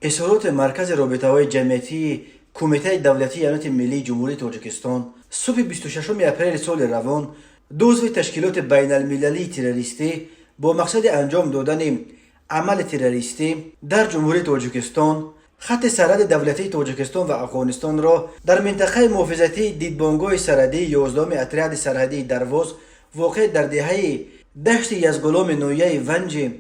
اصالات مرکز رابطه‌های جمعیتی کمیته دولتی امنیت ملی جمهوری تاجیکستان صبح 26 اپریل سال روان عضو تشکیلات بین المللی تروریستی با مقصد انجام دادن عمل تروریستی در جمهوری تاجیکستان خط سرحد دولتی تاجیکستان و افغانستان را در منطقه محافظتی دیدبانگاه سرحدی 11 اتریاد سرحدی درواز واقع در دهه دشت یزگلام نویه ونج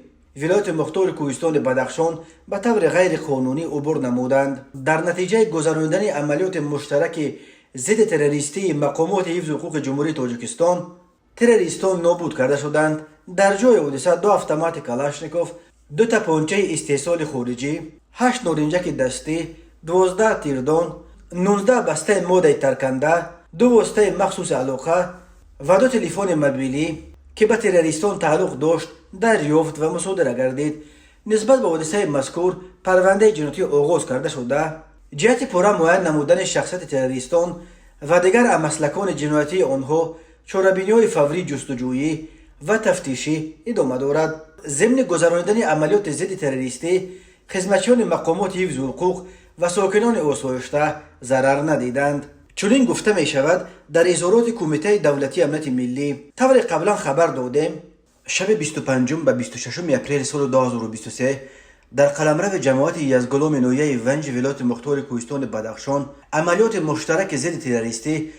ولایت مختار کوهستان بدخشان به طور غیر قانونی عبور نمودند. در نتیجه گذراندن عملیات مشترک ضد تروریستی مقامات حفظ حقوق جمهوری تاجیکستان، تروریستان نابود کرده شدند. در جای حادثه 2 اتومات کلاشنیکوف، 2 تپانچه استحصال خارجی، 8 نارنجک دستی، 12 تیردان، 19 بسته ماده ترکنده، 2 واسطه مخصوص علاقه و 2 تلفن موبیلی که به تروریستان تعلق داشت دریافت و مصادره گردید. نسبت به حادثه مذکور پرونده جنایتی آغاز کرده شده. جهت پوره معین نمودن شخصیت تروریستان و دیگر مسلکان جنایتی آنها چاره‌بینی‌های فوری جستجویی و تفتیشی ادامه دارد. ضمن گذراندن عملیات ضد تروریستی خدمتیان مقامات حفظ حقوق و ساکنان آسایشته ضرر ندیدند. چنین گفته می شود در اظهارات کمیته دولتی امنیت ملی. طور قبلا خبر دادیم شب 25 و 26 اپریل سال 2023 در قلمرو جماعت یزگلام نویه ونج ولایت مختار کوهستان بدخشان عملیات مشترک ضد تروریستی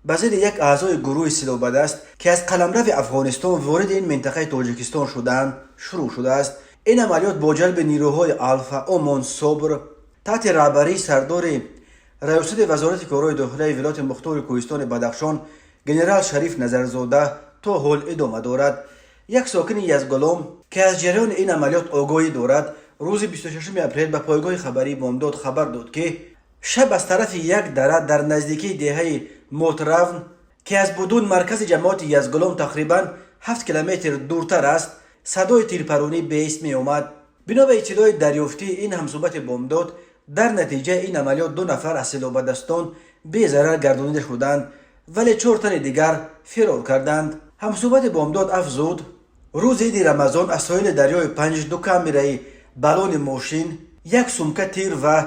به ضد یک اعضای گروه سلاح‌بدست که از قلمرو افغانستان وارد این منطقه تاجیکستان شدند شروع شده است. این عملیات با جلب نیروهای الفا امان صبر تحت رهبری سردار ریاست وزارت کارهای داخلی ولایت مختار کوهستان بدخشان جنرال شریف نظرزاده تا حال ادامه دارد. یک ساکن یزگلام که از جریان این عملیات آگاهی دارد روز 26 اپریل به پایگاه خبری بامداد خبر داد که شب از طرف یک دره در نزدیکی دهه موتراون که از بدون مرکز جماعت یزگلام تقریبا 7 کیلومتر دورتر است صدای تیرپرانی به اسم می آمد. بنا به اطلاع دریافتی این همصحبت بامداد در نتیجه این عملیات 2 نفر از سلاح‌بدستان به ضرر گردانیده شدند ولی 4 تن دیگر فرار کردند. همصحبت بامداد افزود روز عید رمضان از ساحل دریای 5 2 کامرای بالون ماشین، 1 سومکه تیر و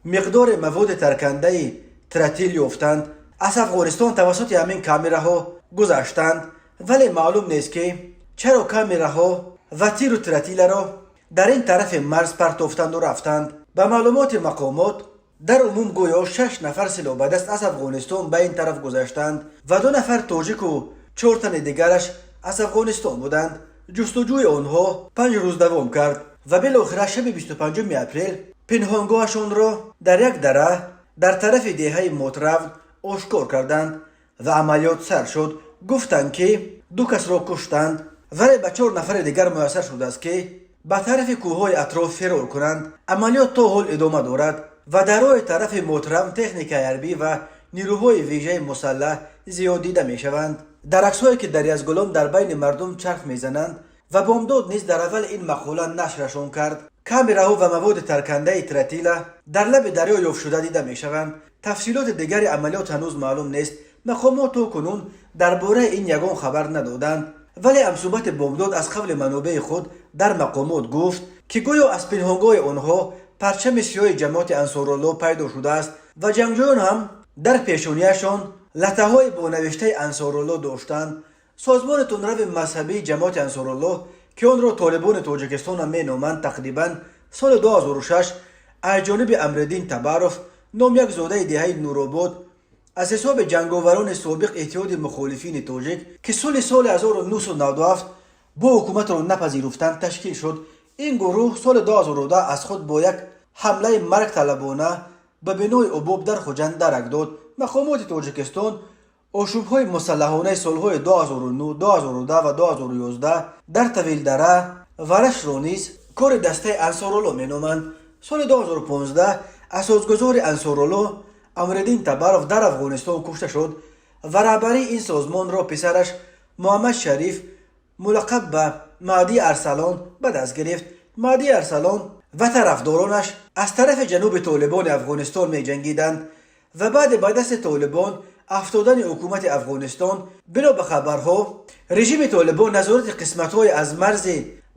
مقدار مواد ترکنده ترتیل یافتند. از افغانستان توسط همین کامراها گذشتند ولی معلوم نیست که چرا کامراها و تیر و ترتیل را در این طرف مرز پرتافتند و رفتند. به معلومات مقامات در عموم گویا 6 نفر سلاح‌بدست از افغانستان به این طرف گذشتند و 2 نفر تاجیک و 4 تن دیگرش از افغانستان بودند. جستجوی آنها 5 روز دوام کرد و بالاخره شب 25 اپریل پنهانگاهشان را در یک دره در طرف دهه موتراون آشکار کردند و عملیات سر شد. گفتند که 2 کس را کشتند ولی به 4 نفر دیگر میسر شده است که به طرف کوههای اطراف فرار کنند. عملیات تا حال ادامه دارد و در راه طرف موتراون تکنیک حربی و نیروهای ویژه مسلح زیاد دیده می شوند. در عکس‌هایی که در یزگلام در بین مردم چرخ میزنند و بامداد نیز در اول این مقوله نشرشان کرد. کامراها و مواد ترکنده ترتیله در لب دریا یافت شده دیده می شوند. تفصیلات دیگر عملیات هنوز معلوم نیست. مقامات تا کنون درباره این یگان خبر ندادند ولی همصحبت بامداد از قبل منابع خود در مقامات گفت که گویا از پنهانگاه آنها پرچم سیاه جماعت انصارالله پیدا شده است و جنگجویان هم در پیشانیشان لطه‌های با نوشته انصارالله داشتند. سازمان تندرو مذهبی جماعت انصارالله که آن را طالبان تاجیکستان هم می‌نامند تقریبا سال 2006 از جانب امرالدین تبارف نام یک زاده دهه نورآباد از حساب جنگاوران سابق اتحاد مخالفین تاجیک که سال 1997 با حکومت را نپذیرفتند تشکیل شد. این گروه سال 2010 از خود با یک حمله مرگ طلبانه به بنای ابوب در خوجند درک داد. مقامات تاجیکستان آشوب‌های مسلحانه سالهای 2009، 2010 و 2011 در طویل دره و رش را نیز کار دسته انصارالله می‌نامند. سال 2015 اساسگزار انصارالله امرالدین تبارف در افغانستان کشته شد و رهبری این سازمان را پسرش محمد شریف ملقب به مهدی ارسلان به دست گرفت. مهدی ارسلان و طرفدارانش از طرف جنوب طالبان افغانستان می جنگیدند و بعد به دست طالبان افتادن حکومت افغانستان بنا به خبرها رژیم طالبان نظارت قسمت‌های از مرز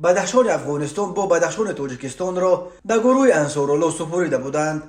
بدخشان افغانستان با بدخشان تاجیکستان را به گروه انصارالله سپرده بودند.